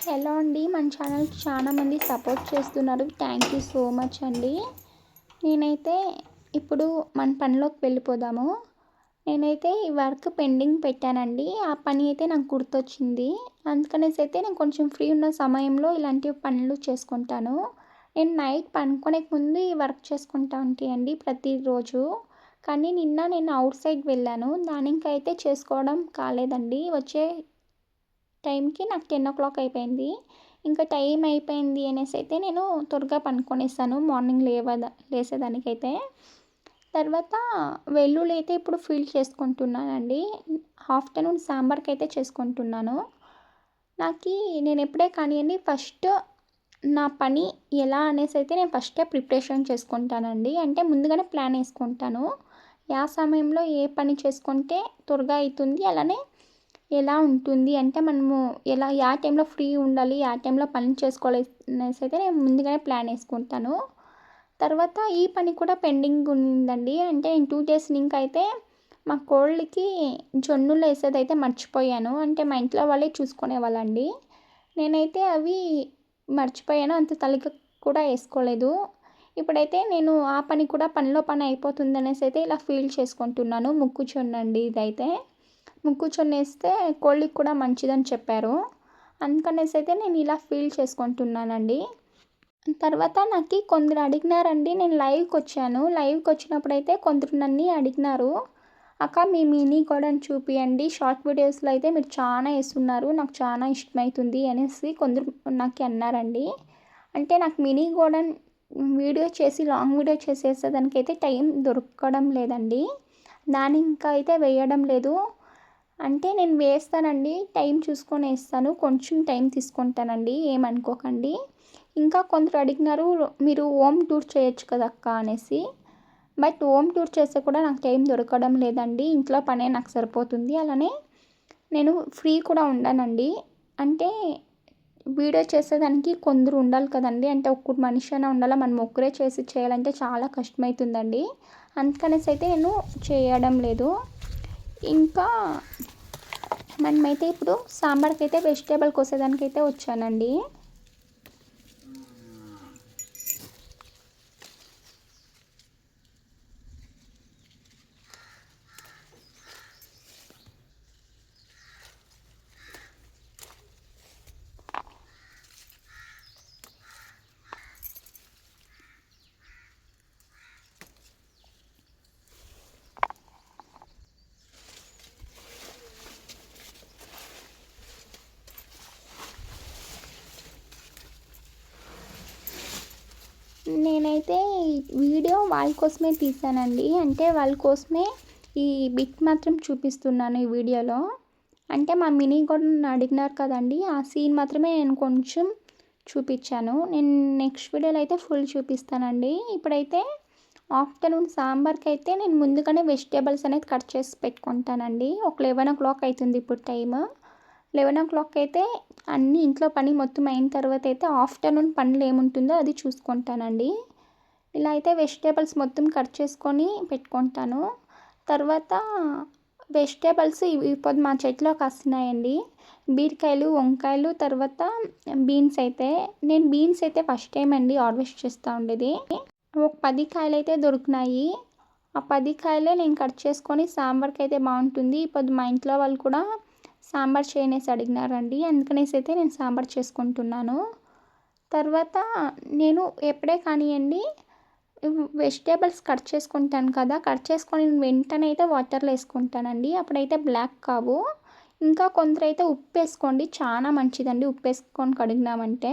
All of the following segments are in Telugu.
హలో అండి, మన ఛానల్కి చాలా మంది సపోర్ట్ చేస్తున్నారు. థ్యాంక్ యూ సో మచ్ అండి. నేనైతే ఇప్పుడు మన పనిలోకి వెళ్ళిపోదాము. నేనైతే ఈ వర్క్ పెండింగ్ పెట్టానండి. ఆ పని అయితే నాకు గుర్తొచ్చింది. అందుకనేసి అయితే నేను కొంచెం ఫ్రీ ఉన్న సమయంలో ఇలాంటి పనులు చేసుకుంటాను. నేను నైట్ పనుకునే ముందు ఈ వర్క్ చేసుకుంటా ఉంటాయండి ప్రతిరోజు. కానీ నిన్న నేను అవుట్ సైడ్ వెళ్ళాను. దానికైతే చేసుకోవడం కాలేదండి. వచ్చే టైంకి నాకు 10:00 అయిపోయింది. ఇంకా టైం అయిపోయింది అనేసి అయితే నేను త్వరగా పనుకొనేసాను మార్నింగ్ లేసేదానికైతే. తర్వాత వెల్లుల్లి అయితే ఇప్పుడు ఫీల్ చేసుకుంటున్నానండి. ఆఫ్టర్నూన్ సాంబార్కి అయితే చేసుకుంటున్నాను. నేను ఎప్పుడే కానివ్వండి ఫస్ట్ నా పని ఎలా అనేసి అయితే నేను ఫస్టే ప్రిపరేషన్ చేసుకుంటానండి. అంటే ముందుగానే ప్లాన్ వేసుకుంటాను. సమయంలో ఏ పని చేసుకుంటే త్వరగా అవుతుంది, అలానే ఎలా ఉంటుంది అంటే మనము టైంలో ఫ్రీ ఉండాలి, టైంలో పని చేసుకోవాలి అనేసి అయితే నేను ముందుగానే ప్లాన్ వేసుకుంటాను. తర్వాత ఈ పని కూడా పెండింగ్ ఉందండి. అంటే నేను 2 డేస్ లింక్ అయితే మా కోళ్ళకి జొన్నులు వేసేదైతే మర్చిపోయాను. అంటే మా ఇంట్లో వాళ్ళే చూసుకునేవాళ్ళండి. నేనైతే అవి మర్చిపోయాను, అంత తలకి కూడా వేసుకోలేదు. ఇప్పుడైతే నేను ఆ పని కూడా పనిలో పని అయిపోతుంది అనేసి అయితే ఇలా ఫీల్ చేసుకుంటున్నాను. మొక్కజొన్న అండి ఇదైతే. మొక్కజొన్న వేస్తే కోళ్ళకి కూడా మంచిదని చెప్పారు. అందుకనేసి అయితే నేను ఇలా ఫీల్ చేసుకుంటున్నానండి. తర్వాత నాకు కొందరు అడిగినారండి, నేను లైవ్కి వచ్చాను. లైవ్కి వచ్చినప్పుడైతే కొందరు నన్ను అడిగినారు, అక్క మీ మినీ గోడౌన్ చూపియండి, షార్ట్ వీడియోస్లో అయితే మీరు చాలా వేస్తున్నారు, నాకు చాలా ఇష్టమవుతుంది అనేసి కొందరు నాకు అన్నారండి. అంటే నాకు మినీ గోడౌన్ వీడియో చేసి లాంగ్ వీడియో చేసేదానికైతే టైం దొరకడం లేదండి. ఇంకా అయితే వేయడం లేదు. అంటే నేను వేస్తానండి, టైం చూసుకొని వేస్తాను, కొంచెం టైం తీసుకుంటానండి, ఏమనుకోకండి. ఇంకా కొందరు అడిగినారు, మీరు హోమ్ టూర్ చేయొచ్చు కదా అక్క అనేసి. బట్ హోమ్ టూర్ చేస్తే కూడా నాకు టైం దొరకడం లేదండి. ఇంట్లో పనే నాకు సరిపోతుంది. అలానే నేను ఫ్రీ కూడా ఉండనండి. అంటే వీడియో చేసేదానికి కొందరు ఉండాలి కదండి. అంటే ఒక్క మనిషి అయినా ఉండాలి. మనం ఒక్కరే చేయాలంటే చాలా కష్టమవుతుందండి. అందుకనేసి అయితే నేను చేయడం లేదు. ఇంకా మనమైతే ఇప్పుడు సాంబార్కి అయితే వెజిటేబుల్ కోసేదానికైతే వచ్చానండి. నేనైతే వీడియో వాళ్ళ కోసమే తీసానండి. అంటే వాళ్ళ కోసమే ఈ బిట్ మాత్రం చూపిస్తున్నాను ఈ వీడియోలో. అంటే మా మినీ కూడా అడిగినారు కదండి, ఆ సీన్ మాత్రమే నేను కొంచెం చూపించాను. నేను నెక్స్ట్ వీడియోలో అయితే ఫుల్ చూపిస్తానండి. ఇప్పుడైతే ఆఫ్టర్నూన్ సాంబార్కి అయితే నేను ముందుగానే వెజిటేబుల్స్ అనేది కట్ చేసి పెట్టుకుంటానండి. ఒక 11:00 అవుతుంది ఇప్పుడు టైము. 11:00 అయితే అన్నీ ఇంట్లో పని మొత్తం అయిన తర్వాత అయితే ఆఫ్టర్నూన్ పనులు ఏముంటుందో అది చూసుకుంటానండి. ఇలా అయితే వెజిటేబుల్స్ మొత్తం కట్ చేసుకొని పెట్టుకుంటాను. తర్వాత వెజిటేబుల్స్ ఇప్పుడు మా చెట్లో కాస్తున్నాయండి. బీరకాయలు, వంకాయలు, తర్వాత బీన్స్ అయితే ఫస్ట్ టైం అండి హార్వెస్ట్ చేస్తూ ఉండేది. ఒక 10 కాయలు అయితే దొరికినాయి. ఆ 10 కాయలే నేను కట్ చేసుకొని సాంబార్కి అయితే బాగుంటుంది. ఇప్పుడు మా ఇంట్లో వాళ్ళు కూడా సాంబార్ చేయనేసి అడిగినారండి. అందుకనేసి అయితే నేను సాంబార్ చేసుకుంటున్నాను. తర్వాత నేను ఎప్పుడే కానివ్వండి వెజిటేబుల్స్ కట్ చేసుకుంటాను కదా, కట్ చేసుకొని వెంటనే అయితే వాటర్లో వేసుకుంటానండి. అప్పుడైతే బ్లాక్ కావు. ఇంకా కొందరైతే ఉప్పు వేసుకోండి, చాలా మంచిదండి ఉప్పు వేసుకొని కడిగినామంటే.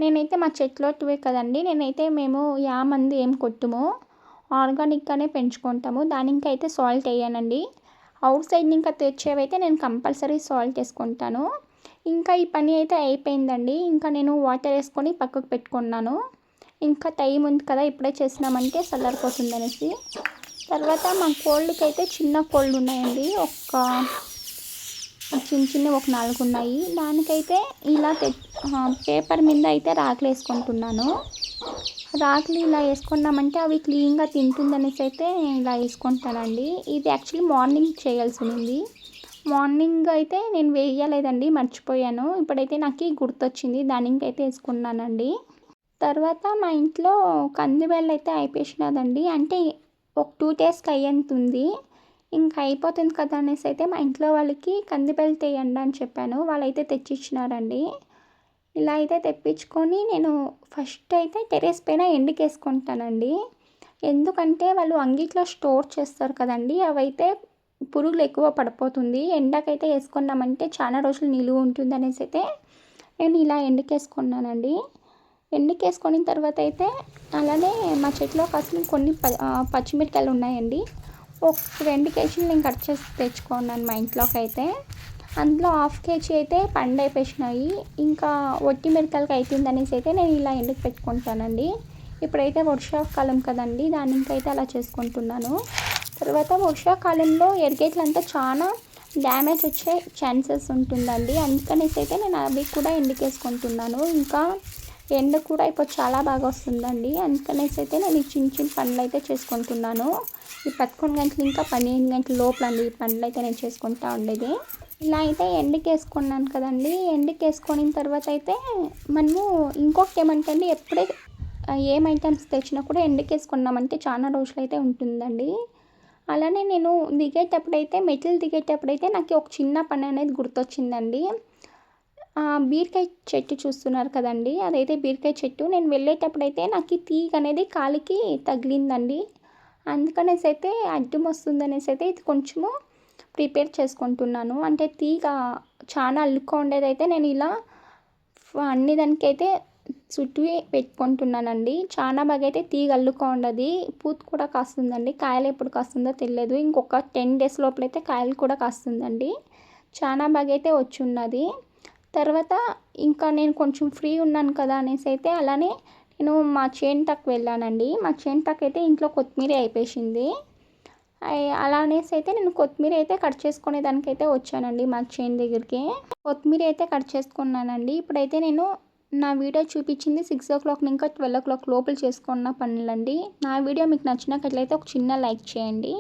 నేనైతే మా చెట్లోటివే కదండి, మేము మందు ఏం కొట్టుము, ఆర్గానిక్గానే పెంచుకుంటాము. దానికైతే సాల్ట్ వేయనండి. అవుట్ సైడ్ ఇంకా తెచ్చేవైతే నేను కంపల్సరీ సాల్ట్ వేసుకుంటాను. ఇంకా ఈ పని అయితే అయిపోయిందండి. ఇంకా నేను వాటర్ వేసుకొని పక్కకు పెట్టుకున్నాను. ఇంకా టైం ఉంది కదా, ఇప్పుడే చేసినామంటే చల్లారిపోతుంది అనేసి. తర్వాత మా కోళ్ళకి అయితే చిన్న కోళ్ళు ఉన్నాయండి, చిన్న ఒక 4 ఉన్నాయి. దానికైతే ఇలా పేపర్ మీద అయితే రాకులు వేసుకుంటున్నాను. రాకులు ఇలా వేసుకున్నామంటే అవి క్లీన్గా తింటుందనేసి అయితే ఇలా వేసుకుంటానండి. ఇది యాక్చువల్లీ మార్నింగ్ చేయాల్సి ఉంది. మార్నింగ్ అయితే నేను వేయలేదండి, మర్చిపోయాను. ఇప్పుడైతే నాకు గుర్తొచ్చింది, దానికైతే వేసుకున్నానండి. తర్వాత మా ఇంట్లో కందిబెల్లు అయితే అయిపోయినదండి. అంటే ఒక 2 డేస్‌కి అయ్యేంతుంది. ఇంకా అయిపోతుంది కదా అనేసి అయితే మా ఇంట్లో వాళ్ళకి కందిబెల్లు తేయండి అని చెప్పాను. వాళ్ళైతే తెచ్చిచ్చినారండి. ఇలా అయితే తెప్పించుకొని నేను ఫస్ట్ అయితే టెర్రస్ పైన ఎండకేసుకుంటానండి. ఎందుకంటే వాళ్ళు అంగిట్లో స్టోర్ చేస్తారు కదండీ! అవైతే పురుగులు ఎక్కువ పడిపోతుంది. ఎండకైతే వేసుకున్నామంటే చాలా రోజులు నిలువ ఉంటుందనేసి అయితే నేను ఇలా ఎండకేసుకున్నానండి. ఎండకేసుకున్న తర్వాత అయితే అలానే మా చెట్లో కాసిన కొన్ని పచ్చిమిరపకాయలు ఉన్నాయండి. ఒక 2 కేజీలు నేను కట్ చేసి తెచ్చుకున్నాను మా ఇంట్లోకైతే. అందులో హాఫ్ కేజీ అయితే పండైపోయినాయి. ఇంకా ఒట్టి మిరపకాయలకి అయితుందనేసి అయితే నేను ఇలా ఎండకు పెట్టుకుంటానండి. ఇప్పుడైతే వర్షాకాలం కదండి, దానికైతే అలా చేసుకుంటున్నాను. తర్వాత వర్షాకాలంలో ఎర్రగడ్డలంతా చాలా డ్యామేజ్ వచ్చే ఛాన్సెస్ ఉంటుందండి. అందుకనేసి అయితే నేను అవి కూడా ఎండకేసుకుంటున్నాను. ఇంకా ఎండ కూడా ఇప్పుడు చాలా బాగా వస్తుందండి. అందుకనేసి అయితే నేను ఈ చిన్న చిన్న పనులు అయితే చేసుకుంటున్నాను. ఈ 11 గంటలు ఇంకా 12 గంటల లోపల అండి ఈ పనులు అయితే నేను చేసుకుంటూ ఉండేది. ఇలా అయితే ఎండకేసుకున్నాను కదండి. ఎండకేసుకున్న తర్వాత అయితే మనము ఇంకొకటి ఏమంటే అండి, ఎప్పుడే ఏం ఐటమ్స్ తెచ్చినా కూడా ఎండకేసుకున్నామంటే చాలా రోజులైతే ఉంటుందండి. అలానే నేను మెట్లు దిగేటప్పుడైతే నాకు ఒక చిన్న పని అనేది గుర్తొచ్చిందండి. బీరకాయ చెట్టు చూస్తున్నారు కదండి, అదైతే బీరకాయ చెట్టు. నేను వెళ్ళేటప్పుడైతే నాకు ఈ తీగ అనేది కాలికి తగిలిందండి. అందుకనేసి అయితే అడ్డం వస్తుందనేసి అయితే ఇది కొంచెము ప్రిపేర్ చేసుకుంటున్నాను. అంటే తీగ చాలా అల్లుకో ఉండేదైతే నేను ఇలా అన్ని దానికైతే చుట్టూ పెట్టుకుంటున్నానండి. చాలా బాగా అయితే తీగ అల్లుకో ఉండదు. పూత కూడా కాస్తుందండి. కాయలు ఎప్పుడు కాస్తుందో తెలియదు. ఇంకొక 10 డేస్ లోపలైతే కాయలు కూడా కాస్తుందండి. చాలా బాగా అయితే వచ్చి ఉన్నది. తర్వాత ఇంకా నేను కొంచెం ఫ్రీ ఉన్నాను కదా అనేసి అయితే అలానే నేను మా చేనుకి వెళ్ళానండి. మా చేనుకి అయితే ఇంట్లో కొత్తిమీర అయిపోయింది. అలా అనేసి అయితే నేను కొత్తిమీర అయితే కట్ చేసుకునే దానికైతే వచ్చానండి మా చేను దగ్గరికి. కొత్తిమీర అయితే కట్ చేసుకున్నానండి. ఇప్పుడైతే నేను నా వీడియో చూపించింది 6:00 ఇంకా 12:00 లోపల చేసుకున్న పనులండి. నా వీడియో మీకు నచ్చినట్లయితే ఒక చిన్న లైక్ చేయండి.